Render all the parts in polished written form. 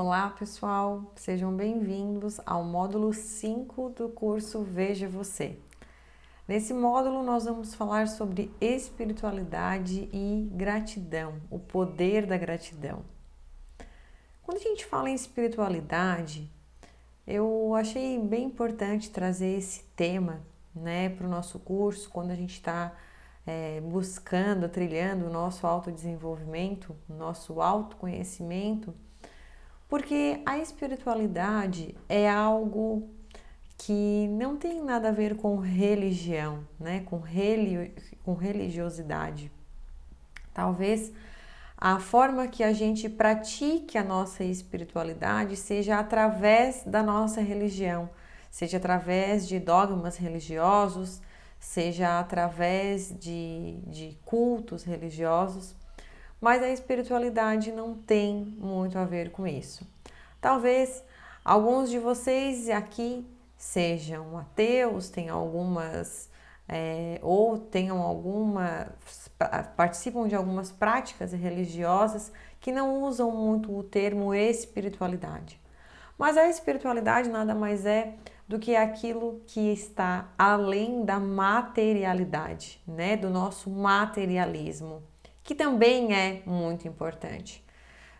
Olá, pessoal, sejam bem-vindos ao módulo 5 do curso Veja Você. Nesse módulo, nós vamos falar sobre espiritualidade e gratidão, o poder da gratidão. Quando a gente fala em espiritualidade, eu achei bem importante trazer esse tema, para o nosso curso, quando a gente está buscando, trilhando o nosso autodesenvolvimento, o nosso autoconhecimento, porque a espiritualidade é algo que não tem nada a ver com religião, com religiosidade. Talvez a forma que a gente pratique a nossa espiritualidade seja através da nossa religião, seja através de dogmas religiosos, seja através de cultos religiosos, mas a espiritualidade não tem muito a ver com isso. Talvez alguns de vocês aqui sejam ateus, tenham algumas ou tenham participam de algumas práticas religiosas que não usam muito o termo espiritualidade. Mas a espiritualidade nada mais é do que aquilo que está além da materialidade, do nosso materialismo, que também é muito importante.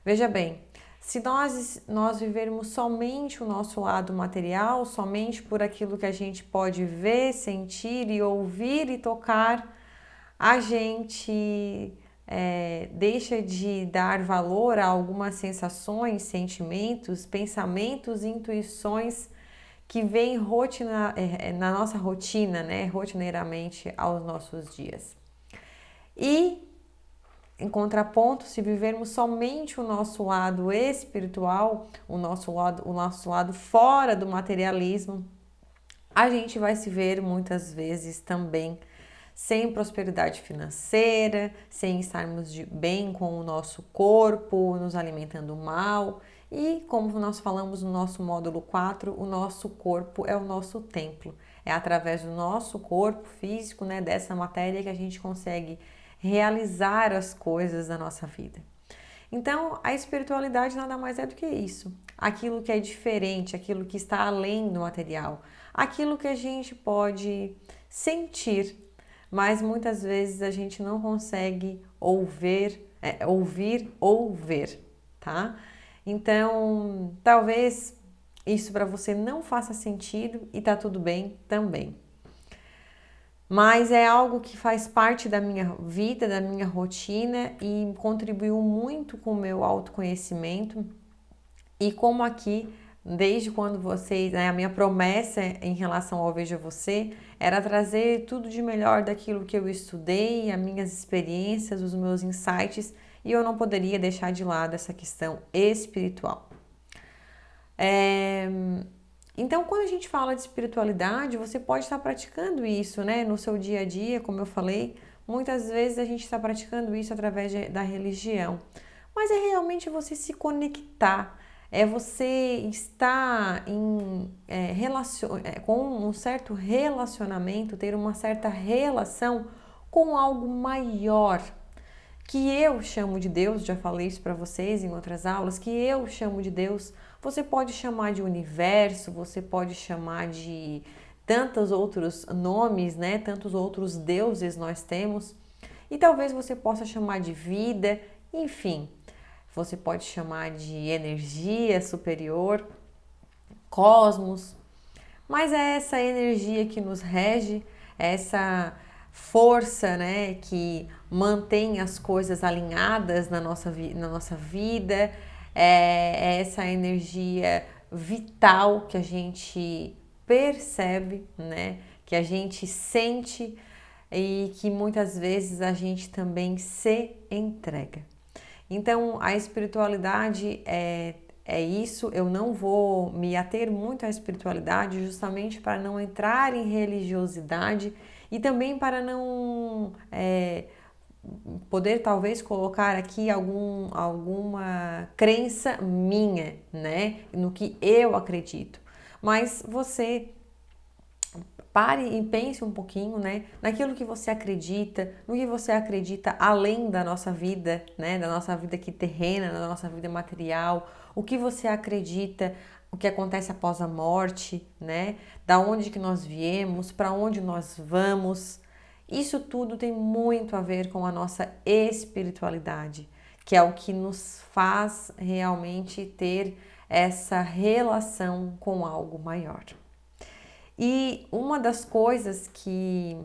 Veja bem, se nós vivermos somente o nosso lado material, somente por aquilo que a gente pode ver, sentir e ouvir e tocar, a gente deixa de dar valor a algumas sensações, sentimentos, pensamentos, intuições que vêm na nossa rotina, rotineiramente aos nossos dias. E em contraponto, se vivermos somente o nosso lado espiritual, o nosso lado fora do materialismo, a gente vai se ver muitas vezes também sem prosperidade financeira, sem estarmos bem com o nosso corpo, nos alimentando mal. E como nós falamos no nosso módulo 4, o nosso corpo é o nosso templo. É através do nosso corpo físico, dessa matéria, que a gente consegue realizar as coisas da nossa vida. Então, a espiritualidade nada mais é do que isso. Aquilo que é diferente, aquilo que está além do material, aquilo que a gente pode sentir, mas muitas vezes a gente não consegue ouvir ou ver, tá? Então, talvez isso para você não faça sentido e tá tudo bem também. Mas é algo que faz parte da minha vida, da minha rotina e contribuiu muito com o meu autoconhecimento. E como aqui, desde quando vocês, a minha promessa em relação ao Veja Você era trazer tudo de melhor daquilo que eu estudei, as minhas experiências, os meus insights, e eu não poderia deixar de lado essa questão espiritual. Então, quando a gente fala de espiritualidade, você pode estar praticando isso, no seu dia a dia, como eu falei. Muitas vezes a gente está praticando isso através da religião, mas é realmente você se conectar, é você estar com um certo relacionamento, ter uma certa relação com algo maior, que eu chamo de Deus. Já falei isso para vocês em outras aulas, que eu chamo de Deus. Você pode chamar de universo, você pode chamar de tantos outros nomes, tantos outros deuses nós temos. E talvez você possa chamar de vida, enfim. Você pode chamar de energia superior, cosmos. Mas é essa energia que nos rege, essa força, que mantém as coisas alinhadas na nossa vida, é essa energia vital que a gente percebe, que a gente sente e que muitas vezes a gente também se entrega. Então, a espiritualidade é isso. Eu não vou me ater muito à espiritualidade justamente para não entrar em religiosidade e também para não poder talvez colocar aqui alguma crença minha, no que eu acredito. Mas você Pare e pense um pouquinho, né, naquilo que você acredita, no que você acredita além da nossa vida, né, da nossa vida aqui terrena, da nossa vida material, o que você acredita, o que acontece após a morte, né, da onde que nós viemos, para onde nós vamos. Isso tudo tem muito a ver com a nossa espiritualidade, que é o que nos faz realmente ter essa relação com algo maior. E uma das coisas que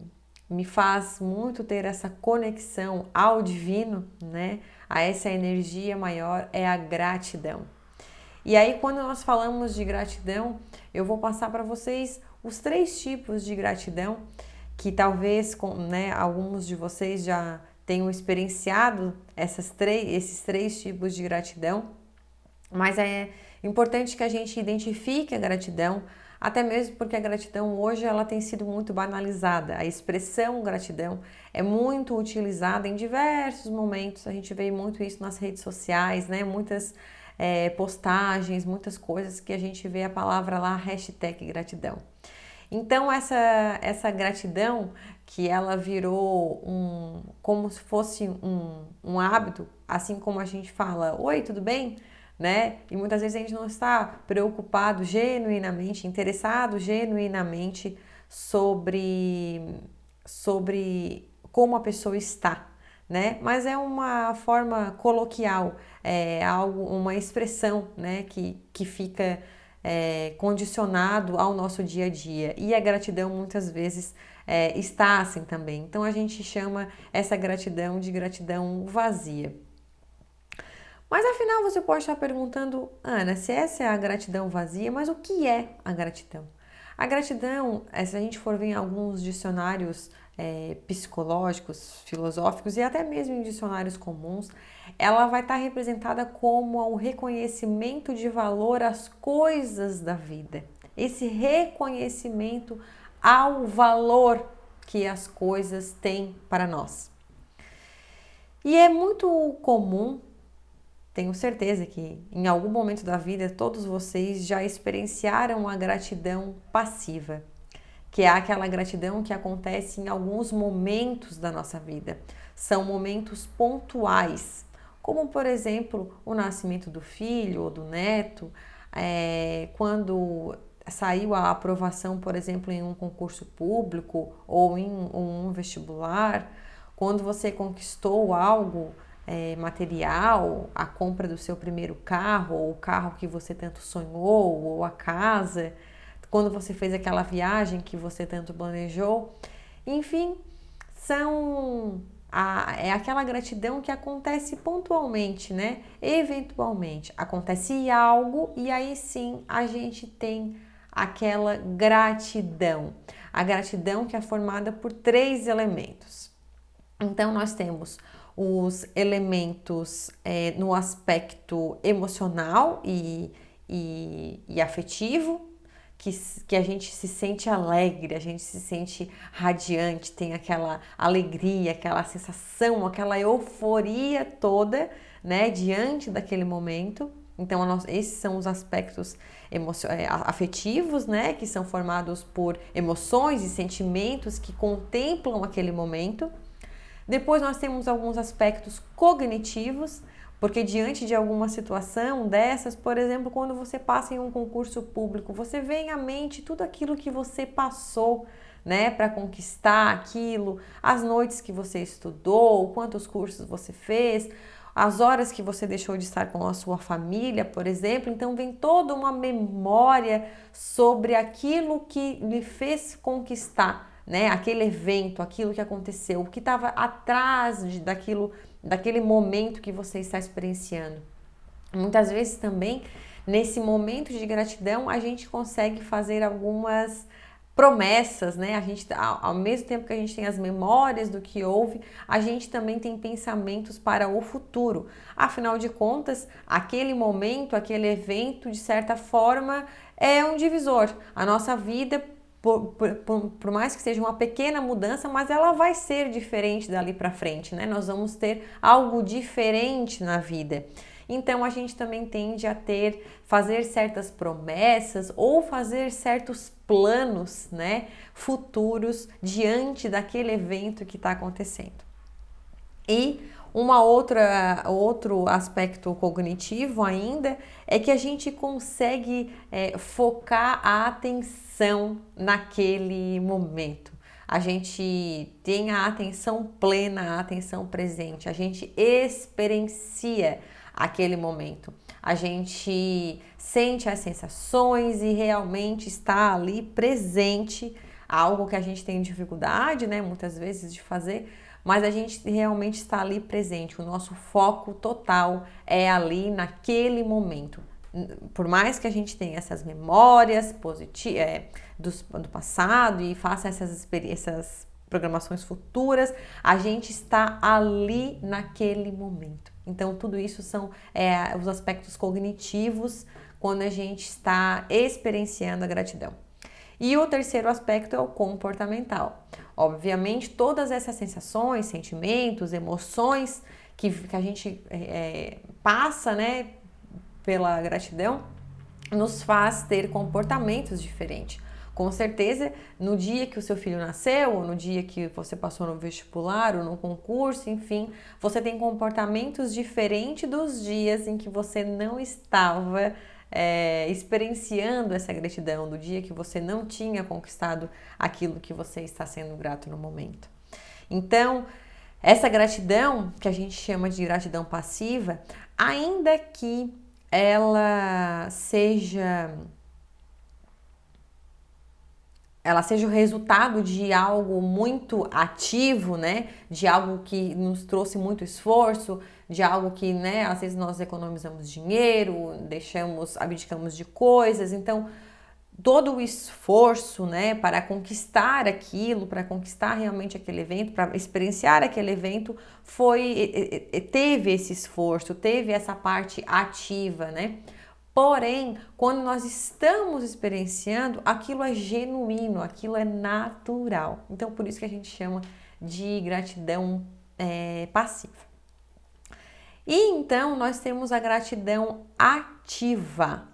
me faz muito ter essa conexão ao divino, né, a essa energia maior, é a gratidão. E aí, quando nós falamos de gratidão, eu vou passar para vocês os 3 tipos de gratidão que talvez, né, alguns de vocês já tenham experienciado esses 3 tipos de gratidão, mas é importante que a gente identifique a gratidão, até mesmo porque a gratidão hoje ela tem sido muito banalizada. A expressão gratidão é muito utilizada em diversos momentos, a gente vê muito isso nas redes sociais, né? Muitas postagens, muitas coisas que a gente vê a palavra lá, #gratidão. Então essa gratidão que ela virou como se fosse um hábito, assim como a gente fala, oi, tudo bem? Né? E muitas vezes a gente não está preocupado genuinamente, interessado genuinamente sobre como a pessoa está, né? Mas é uma forma coloquial, uma expressão, né? Que fica condicionado ao nosso dia a dia. E a gratidão muitas vezes está assim também. Então a gente chama essa gratidão de gratidão vazia. Mas afinal você pode estar perguntando, Ana, se essa é a gratidão vazia, mas o que é a gratidão? A gratidão, se a gente for ver em alguns dicionários psicológicos, filosóficos e até mesmo em dicionários comuns, ela vai estar representada como o reconhecimento de valor às coisas da vida. Esse reconhecimento ao valor que as coisas têm para nós. E é muito comum, tenho certeza que em algum momento da vida todos vocês já experienciaram a gratidão passiva, que é aquela gratidão que acontece em alguns momentos da nossa vida. São momentos pontuais, como por exemplo o nascimento do filho ou do neto, quando saiu a aprovação, por exemplo, em um concurso público ou em um vestibular, quando você conquistou algo material, a compra do seu primeiro carro, ou o carro que você tanto sonhou, ou a casa, quando você fez aquela viagem que você tanto planejou. Enfim, é aquela gratidão que acontece pontualmente, né? Eventualmente acontece algo e aí sim a gente tem aquela gratidão. A gratidão que é formada por 3 elementos. Então nós temos os elementos no aspecto emocional e afetivo, que a gente se sente alegre, a gente se sente radiante, tem aquela alegria, aquela sensação, aquela euforia toda, né, diante daquele momento. Então, esses são os aspectos afetivos, né, que são formados por emoções e sentimentos que contemplam aquele momento. Depois nós temos alguns aspectos cognitivos, porque diante de alguma situação dessas, por exemplo, quando você passa em um concurso público, você vê à mente tudo aquilo que você passou, né, para conquistar aquilo, as noites que você estudou, quantos cursos você fez, as horas que você deixou de estar com a sua família, por exemplo. Então vem toda uma memória sobre aquilo que lhe fez conquistar, né? Aquele evento, aquilo que aconteceu, o que estava atrás daquele momento que você está experienciando. Muitas vezes também, nesse momento de gratidão, a gente consegue fazer algumas promessas, né? A gente, ao mesmo tempo que a gente tem as memórias do que houve, a gente também tem pensamentos para o futuro. Afinal de contas, aquele momento, aquele evento, de certa forma, é um divisor. A nossa vida, por mais que seja uma pequena mudança, mas ela vai ser diferente dali para frente, né? Nós vamos ter algo diferente na vida. Então a gente também tende a fazer certas promessas ou fazer certos planos, né, futuros diante daquele evento que está acontecendo. E outro aspecto cognitivo ainda é que a gente consegue focar a atenção naquele momento. A gente tem a atenção plena, a atenção presente, a gente experiencia aquele momento. A gente sente as sensações e realmente está ali presente, algo que a gente tem dificuldade, né, muitas vezes de fazer, mas a gente realmente está ali presente, o nosso foco total é ali naquele momento. Por mais que a gente tenha essas memórias positivas do passado e faça essas programações futuras, a gente está ali naquele momento. Então, tudo isso são os aspectos cognitivos quando a gente está experienciando a gratidão. E o terceiro aspecto é o comportamental. Obviamente, todas essas sensações, sentimentos, emoções que a gente passa, né, pela gratidão, nos faz ter comportamentos diferentes. Com certeza, no dia que o seu filho nasceu, ou no dia que você passou no vestibular, ou no concurso, enfim, você tem comportamentos diferentes dos dias em que você não estava experienciando essa gratidão, do dia que você não tinha conquistado aquilo que você está sendo grato no momento. Então, essa gratidão, que a gente chama de gratidão passiva, ainda que ela seja o resultado de algo muito ativo, né? De algo que nos trouxe muito esforço, de algo que, né, às vezes nós economizamos dinheiro, abdicamos de coisas. Então, todo o esforço, né, para conquistar aquilo, para conquistar realmente aquele evento, para experienciar aquele evento, teve esse esforço, teve essa parte ativa, né? Porém, quando nós estamos experienciando, aquilo é genuíno, aquilo é natural. Então, por isso que a gente chama de gratidão passiva. E então, nós temos a gratidão ativa,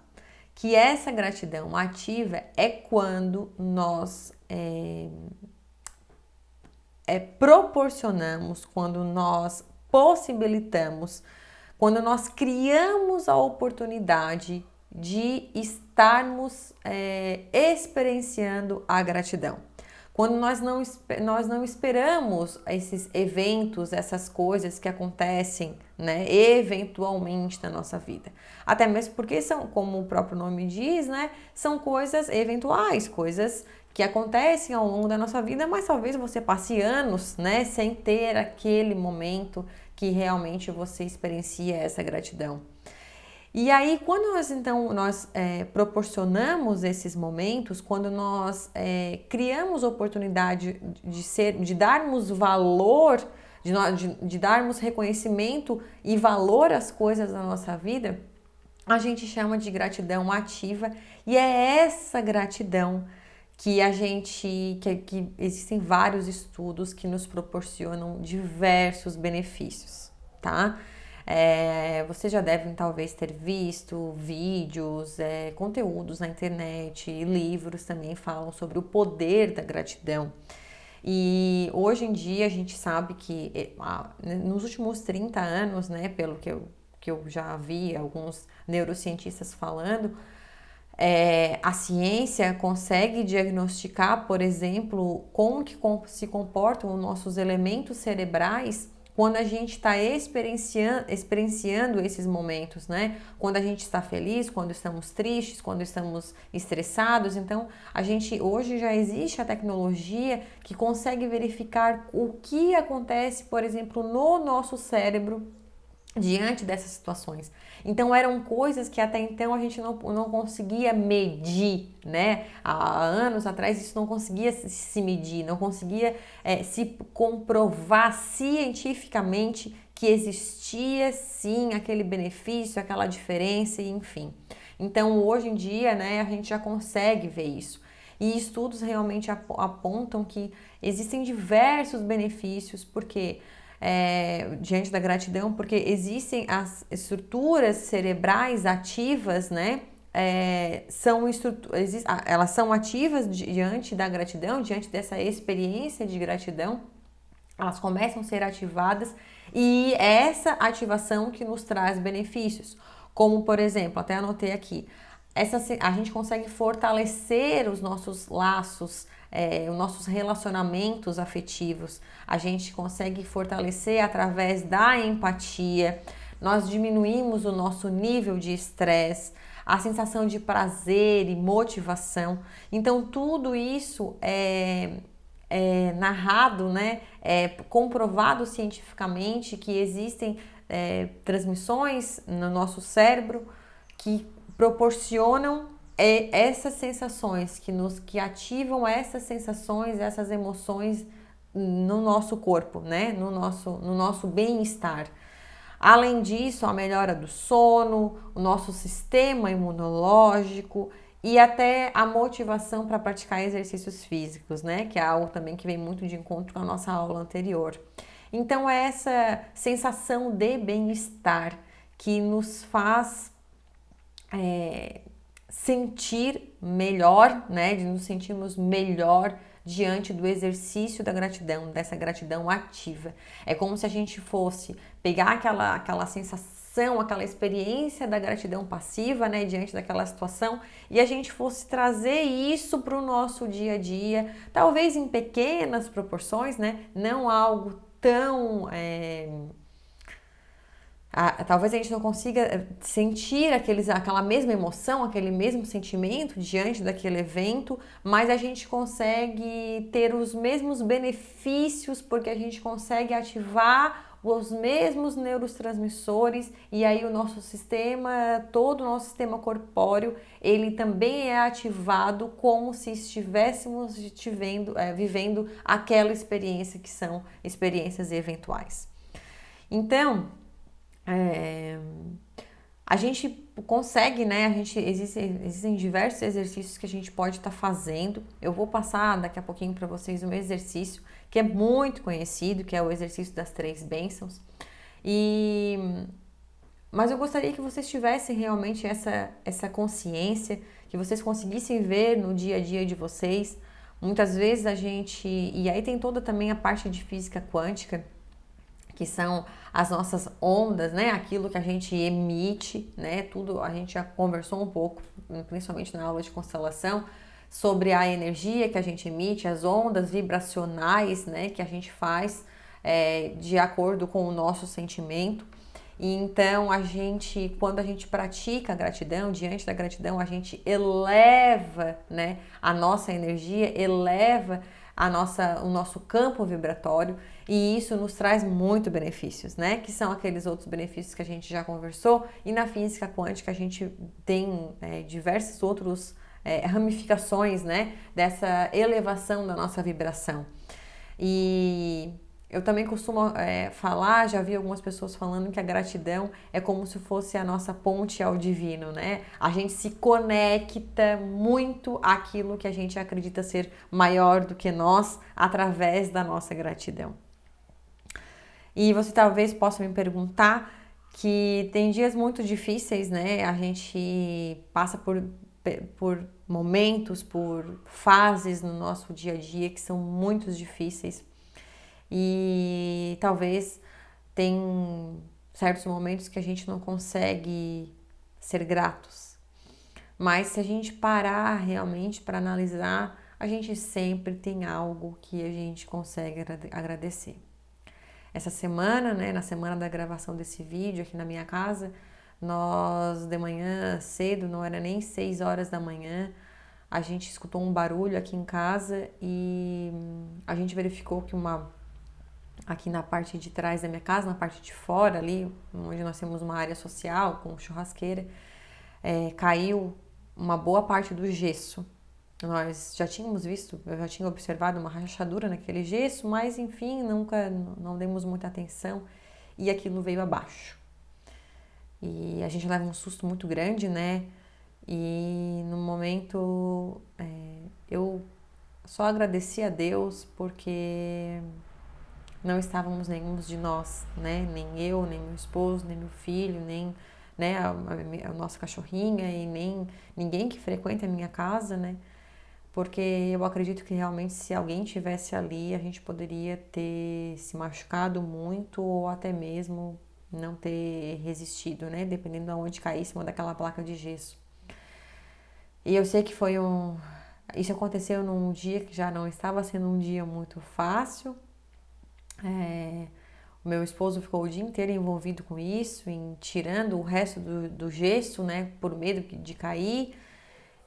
que essa gratidão ativa é quando nós proporcionamos, quando nós possibilitamos, quando nós criamos a oportunidade de estarmos experienciando a gratidão. Quando nós não esperamos esses eventos, essas coisas que acontecem, né, eventualmente na nossa vida. Até mesmo porque são, como o próprio nome diz, né, são coisas eventuais, coisas que acontecem ao longo da nossa vida, mas talvez você passe anos, né, sem ter aquele momento que realmente você experiencia essa gratidão. E aí, quando nós proporcionamos esses momentos, quando nós criamos oportunidade de darmos valor, de darmos reconhecimento e valor às coisas da nossa vida, a gente chama de gratidão ativa, e é essa gratidão que que existem vários estudos que nos proporcionam diversos benefícios, tá? Vocês já devem talvez ter visto vídeos, conteúdos na internet, livros também falam sobre o poder da gratidão. E hoje em dia a gente sabe que nos últimos 30 anos, né, pelo que eu já vi alguns neurocientistas falando, a ciência consegue diagnosticar, por exemplo, como que se comportam os nossos elementos cerebrais quando a gente está experienciando esses momentos, né? Quando a gente está feliz, quando estamos tristes, quando estamos estressados. Então, hoje já existe a tecnologia que consegue verificar o que acontece, por exemplo, no nosso cérebro diante dessas situações. Então eram coisas que até então a gente não conseguia medir, né? Há anos atrás isso não conseguia se medir, não conseguia se comprovar cientificamente que existia sim aquele benefício, aquela diferença, enfim. Então hoje em dia, né, a gente já consegue ver isso. E estudos realmente apontam que existem diversos benefícios, porque diante da gratidão, porque existem as estruturas cerebrais ativas, né? Elas são ativas diante da gratidão, diante dessa experiência de gratidão, elas começam a ser ativadas e essa ativação que nos traz benefícios, como por exemplo, até anotei aqui, a gente consegue fortalecer os nossos laços, os nossos relacionamentos afetivos, a gente consegue fortalecer através da empatia, nós diminuímos o nosso nível de estresse, a sensação de prazer e motivação. Então, tudo isso é narrado, né? É comprovado cientificamente que existem transmissões no nosso cérebro que proporcionam essas sensações, que ativam essas sensações, essas emoções no nosso corpo, né? No nosso bem-estar. Além disso, a melhora do sono, o nosso sistema imunológico e até a motivação para praticar exercícios físicos, né? Que é algo também que vem muito de encontro com a nossa aula anterior. Então, é essa sensação de bem-estar que nos faz sentir melhor, né? De nos sentirmos melhor diante do exercício da gratidão, dessa gratidão ativa. É como se a gente fosse pegar aquela sensação, aquela experiência da gratidão passiva, né, diante daquela situação, e a gente fosse trazer isso para o nosso dia a dia, talvez em pequenas proporções, né, não algo tão talvez a gente não consiga sentir aquela mesma emoção, aquele mesmo sentimento diante daquele evento, mas a gente consegue ter os mesmos benefícios porque a gente consegue ativar os mesmos neurotransmissores e aí o nosso sistema, todo o nosso sistema corpóreo, ele também é ativado como se estivéssemos vivendo aquela experiência que são experiências eventuais. Então, a gente consegue, né? Existem diversos exercícios que a gente pode estar fazendo. Eu vou passar daqui a pouquinho para vocês um exercício que é muito conhecido, que é o exercício das 3 bênçãos. Mas eu gostaria que vocês tivessem realmente essa consciência, que vocês conseguissem ver no dia a dia de vocês. Muitas vezes e aí tem toda também a parte de física quântica, que são as nossas ondas, né? Aquilo que a gente emite, né? Tudo a gente já conversou um pouco, principalmente na aula de constelação, sobre a energia que a gente emite, as ondas vibracionais, né? Que a gente faz de acordo com o nosso sentimento. E então quando a gente pratica a gratidão, diante da gratidão, a gente eleva, né? A nossa energia, eleva o nosso campo vibratório e isso nos traz muito benefícios, né? Que são aqueles outros benefícios que a gente já conversou e na física quântica a gente tem diversos outros ramificações, né? Dessa elevação da nossa vibração. E eu também costumo falar, já vi algumas pessoas falando que a gratidão é como se fosse a nossa ponte ao divino, né? A gente se conecta muito àquilo que a gente acredita ser maior do que nós através da nossa gratidão. E você talvez possa me perguntar que tem dias muito difíceis, né? A gente passa por momentos, por fases no nosso dia a dia que são muito difíceis. E talvez tem certos momentos que a gente não consegue ser gratos. Mas se a gente parar realmente para analisar, a gente sempre tem algo que a gente consegue agradecer. Essa semana, né, na semana da gravação desse vídeo aqui na minha casa, nós de manhã cedo, não era nem 6 horas da manhã, a gente escutou um barulho aqui em casa e a gente verificou que aqui na parte de trás da minha casa, na parte de fora ali, onde nós temos uma área social com churrasqueira, caiu uma boa parte do gesso. Nós já tínhamos visto, eu já tinha observado uma rachadura naquele gesso, mas enfim, não demos muita atenção e aquilo veio abaixo. E a gente leva um susto muito grande, né? E no momento eu só agradeci a Deus porque não estávamos nenhum de nós, né? Nem eu, nem meu esposo, nem meu filho, nem, né, a nossa cachorrinha e nem ninguém que frequenta a minha casa, né? Porque eu acredito que realmente se alguém tivesse ali, a gente poderia ter se machucado muito ou até mesmo não ter resistido, né? Dependendo de onde caísse uma daquela placa de gesso. E eu sei que isso aconteceu num dia que já não estava sendo um dia muito fácil. O meu esposo ficou o dia inteiro envolvido com isso, em tirando o resto do gesso, né? Por medo de cair.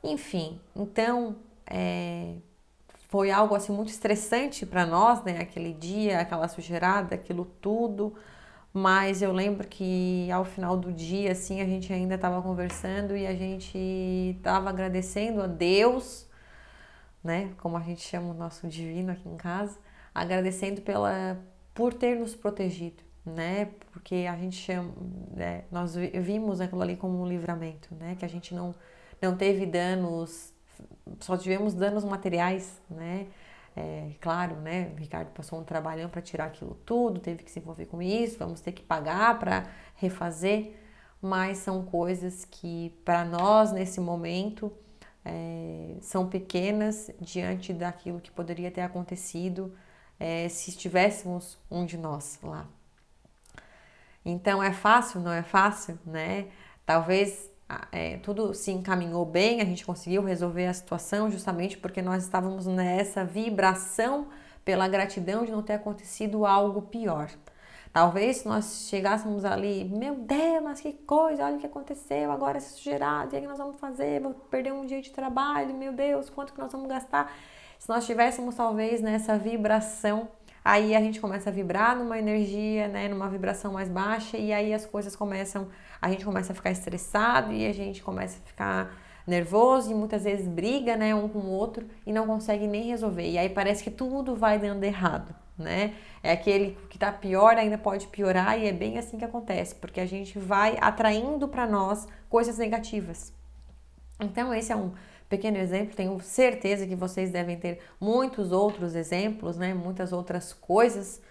Enfim, então foi algo assim muito estressante para nós, né? Aquele dia, aquela sujeirada, aquilo tudo. Mas eu lembro que ao final do dia, assim, a gente ainda estava conversando e a gente estava agradecendo a Deus, né? Como a gente chama o nosso divino aqui em casa, agradecendo por ter nos protegido, né? Porque a gente chama, né? Nós vimos aquilo ali como um livramento, né? Que a gente não teve danos, só tivemos danos materiais, né? Claro, né? O Ricardo passou um trabalhão para tirar aquilo tudo, teve que se envolver com isso, vamos ter que pagar para refazer, mas são coisas que para nós nesse momento são pequenas diante daquilo que poderia ter acontecido se estivéssemos um de nós lá. Então é fácil, não é fácil, né? Talvez tudo se encaminhou bem, a gente conseguiu resolver a situação justamente porque nós estávamos nessa vibração pela gratidão de não ter acontecido algo pior. Talvez se nós chegássemos ali, meu Deus, mas que coisa, olha o que aconteceu, agora essa sujeirada, e aí que nós vamos fazer? Vou perder um dia de trabalho, meu Deus, quanto que nós vamos gastar? Se nós estivéssemos talvez nessa vibração, aí a gente começa a vibrar numa energia, né, numa vibração mais baixa, e aí as coisas começam, a gente começa a ficar estressado e a gente começa a ficar nervoso e muitas vezes briga, né, um com o outro e não consegue nem resolver. E aí parece que tudo vai dando errado, né? É aquele que tá pior ainda pode piorar e é bem assim que acontece, porque a gente vai atraindo para nós coisas negativas. Então esse é um pequeno exemplo, tenho certeza que vocês devem ter muitos outros exemplos, né? Muitas outras coisas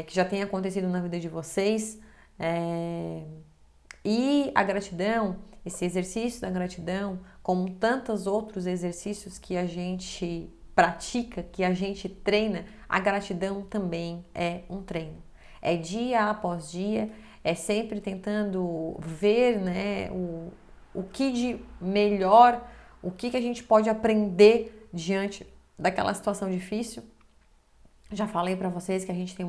que já têm acontecido na vida de vocês. E a gratidão, esse exercício da gratidão, como tantos outros exercícios que a gente pratica, que a gente treina, a gratidão também é um treino. É dia após dia, é sempre tentando ver, né, o que de melhor, o que a gente pode aprender diante daquela situação difícil. Já falei para vocês que a gente tem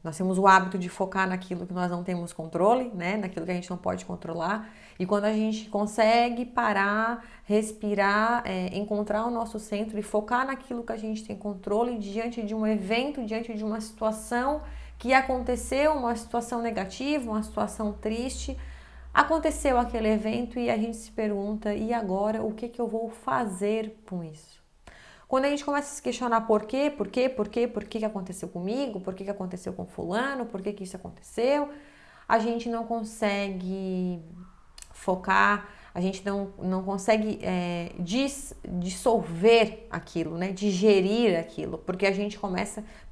nós temos o hábito de focar naquilo que nós não temos controle, né? Naquilo que a gente não pode controlar. E quando a gente consegue parar, respirar, encontrar o nosso centro e focar naquilo que a gente tem controle diante de um evento, diante de uma situação que aconteceu, uma situação negativa, uma situação triste, aconteceu aquele evento e a gente se pergunta, e agora o que eu vou fazer com isso? Quando a gente começa a se questionar por que aconteceu comigo, por que aconteceu com fulano, por que isso aconteceu, a gente não consegue focar, a gente não consegue dissolver aquilo, né? Digerir aquilo, porque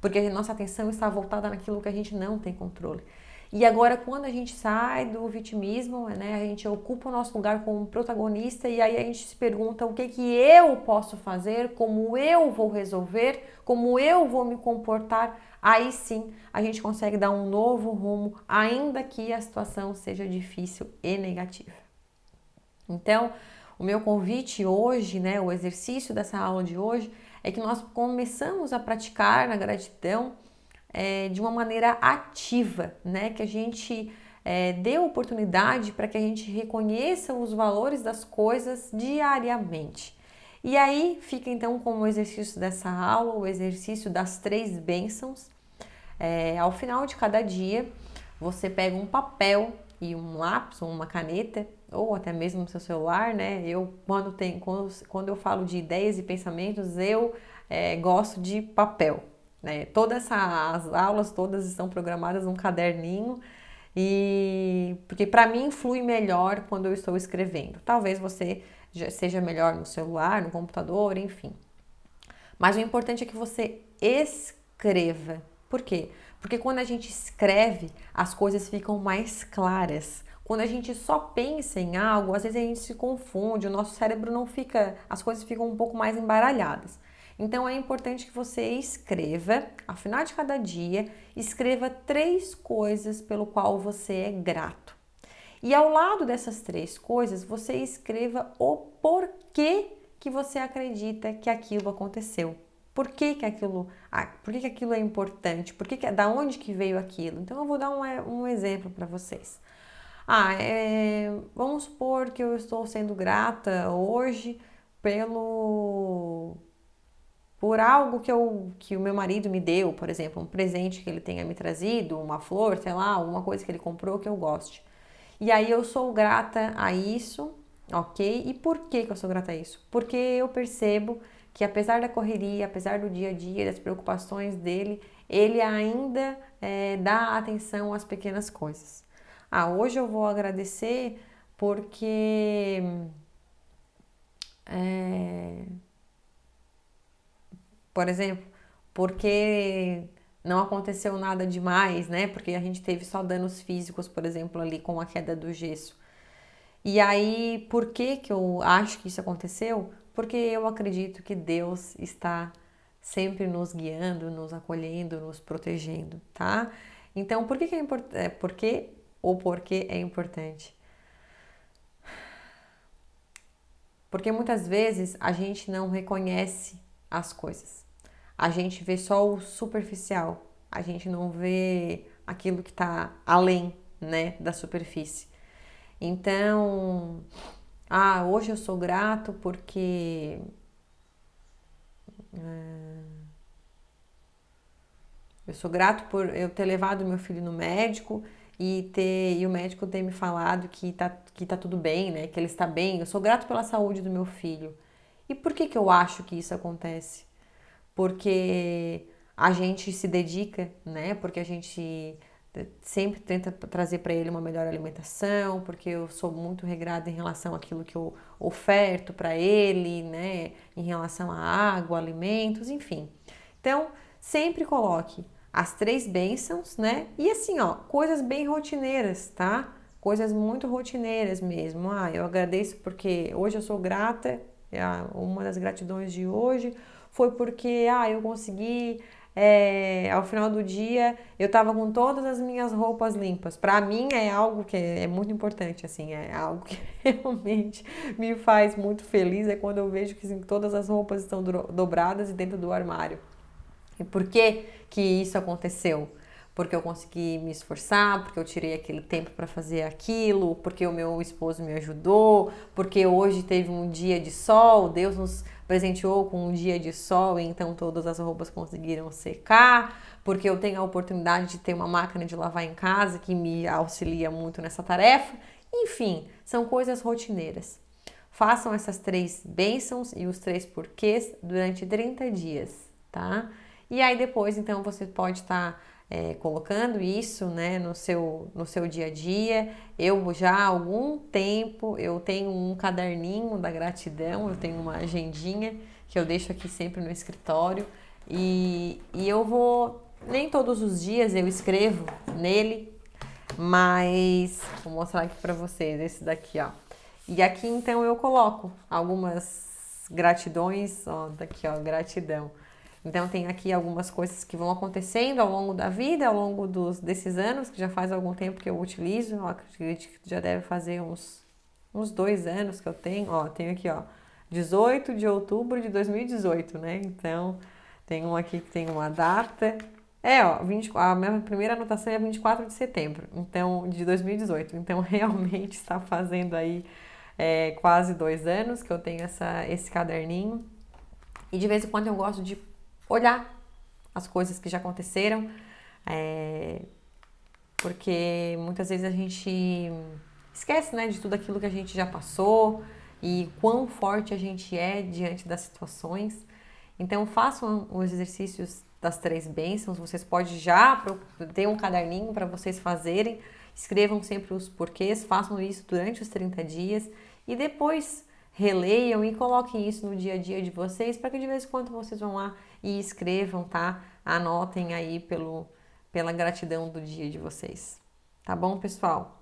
porque a nossa atenção está voltada naquilo que a gente não tem controle. E agora, quando a gente sai do vitimismo, né, a gente ocupa o nosso lugar como protagonista e aí a gente se pergunta o que eu posso fazer, como eu vou resolver, como eu vou me comportar. Aí sim, a gente consegue dar um novo rumo, ainda que a situação seja difícil e negativa. Então, o meu convite hoje, né, o exercício dessa aula de hoje, é que nós começamos a praticar na gratidão de uma maneira ativa, né? Que a gente dê oportunidade para que a gente reconheça os valores das coisas diariamente. E aí fica então como exercício dessa aula, o exercício das 3 bênçãos. Ao final de cada dia, você pega um papel e um lápis ou uma caneta, ou até mesmo no seu celular, né? Quando eu falo de ideias e pensamentos, eu gosto de papel. Né? As aulas todas estão programadas num caderninho porque para mim flui melhor quando eu estou escrevendo. Talvez você seja melhor no celular, no computador, enfim. Mas o importante é que você escreva. Por quê? Porque quando a gente escreve, as coisas ficam mais claras. Quando a gente só pensa em algo, às vezes a gente se confunde, o nosso cérebro não fica, as coisas ficam um pouco mais embaralhadas. Então é importante que você escreva, ao final de cada dia, escreva 3 coisas pelo qual você é grato. E ao lado dessas 3 coisas, você escreva o porquê que você acredita que aquilo aconteceu. Por que aquilo é importante? Da onde que veio aquilo? Então eu vou dar um exemplo para vocês. Vamos supor que eu estou sendo grata hoje por algo que o meu marido me deu, por exemplo, um presente que ele tenha me trazido, uma flor, sei lá, alguma coisa que ele comprou que eu goste. E aí eu sou grata a isso, ok? E por que eu sou grata a isso? Porque eu percebo que apesar da correria, apesar do dia a dia, das preocupações dele, ele ainda dá atenção às pequenas coisas. Hoje eu vou agradecer porque por exemplo, porque não aconteceu nada demais, né? Porque a gente teve só danos físicos, por exemplo, ali com a queda do gesso. E aí, por que eu acho que isso aconteceu? Porque eu acredito que Deus está sempre nos guiando, nos acolhendo, nos protegendo, tá? Então, por que é importante? Porque é importante? Porque muitas vezes a gente não reconhece as coisas. A gente vê só o superficial. A gente não vê aquilo que está além, né, da superfície. Então, hoje eu sou grato porque eu sou grato por eu ter levado meu filho no médico e o médico ter me falado que tá tudo bem, né? Que ele está bem. Eu sou grato pela saúde do meu filho. E por que eu acho que isso acontece? Porque a gente se dedica, né? Porque a gente sempre tenta trazer para ele uma melhor alimentação, porque eu sou muito regrada em relação àquilo que eu oferto para ele, né? Em relação à água, alimentos, enfim. Então, sempre coloque as 3 bênçãos, né? E assim, ó, coisas bem rotineiras, tá? Coisas muito rotineiras mesmo. Eu agradeço porque hoje eu sou grata, uma das gratidões de hoje foi porque eu consegui ao final do dia eu tava com todas as minhas roupas limpas. Para mim é algo que é muito importante, assim, é algo que realmente me faz muito feliz, é quando eu vejo que assim, todas as roupas estão dobradas e dentro do armário. E por que isso aconteceu? Porque eu consegui me esforçar, porque eu tirei aquele tempo para fazer aquilo, porque o meu esposo me ajudou, porque hoje teve um dia de sol, Deus nos presenteou com um dia de sol e então todas as roupas conseguiram secar, porque eu tenho a oportunidade de ter uma máquina de lavar em casa que me auxilia muito nessa tarefa. Enfim, são coisas rotineiras. Façam essas 3 bênçãos e os 3 porquês durante 30 dias, tá? E aí depois, então, você pode estar colocando isso, né, no seu dia a dia. Eu já há algum tempo, eu tenho um caderninho da gratidão, eu tenho uma agendinha que eu deixo aqui sempre no escritório e eu nem todos os dias eu escrevo nele, mas vou mostrar aqui para vocês, esse daqui, ó. E aqui, então, eu coloco algumas gratidões, ó, daqui, ó, gratidão. Então, tem aqui algumas coisas que vão acontecendo ao longo da vida, ao longo desses anos, que já faz algum tempo que eu utilizo. Eu acredito que já deve fazer uns 2 anos que eu tenho. Ó, tenho aqui, ó, 18 de outubro de 2018, né? Então, tem um aqui que tem uma data. A minha primeira anotação é 24 de setembro, então, de 2018. Então, realmente está fazendo aí quase 2 anos que eu tenho esse caderninho. E de vez em quando eu gosto de olhar as coisas que já aconteceram, porque muitas vezes a gente esquece, né, de tudo aquilo que a gente já passou e quão forte a gente é diante das situações. Então façam os exercícios das 3 bênçãos, vocês podem já ter um caderninho para vocês fazerem, escrevam sempre os porquês, façam isso durante os 30 dias e depois releiam e coloquem isso no dia a dia de vocês para que de vez em quando vocês vão lá e escrevam, tá? Anotem aí pela gratidão do dia de vocês. Tá bom, pessoal?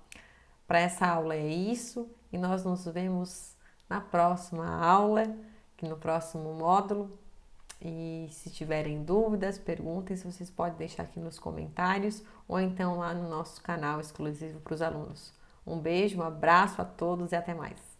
Para essa aula é isso e nós nos vemos na próxima aula, no próximo módulo. E se tiverem dúvidas, perguntas, vocês podem deixar aqui nos comentários ou então lá no nosso canal exclusivo para os alunos. Um beijo, um abraço a todos e até mais!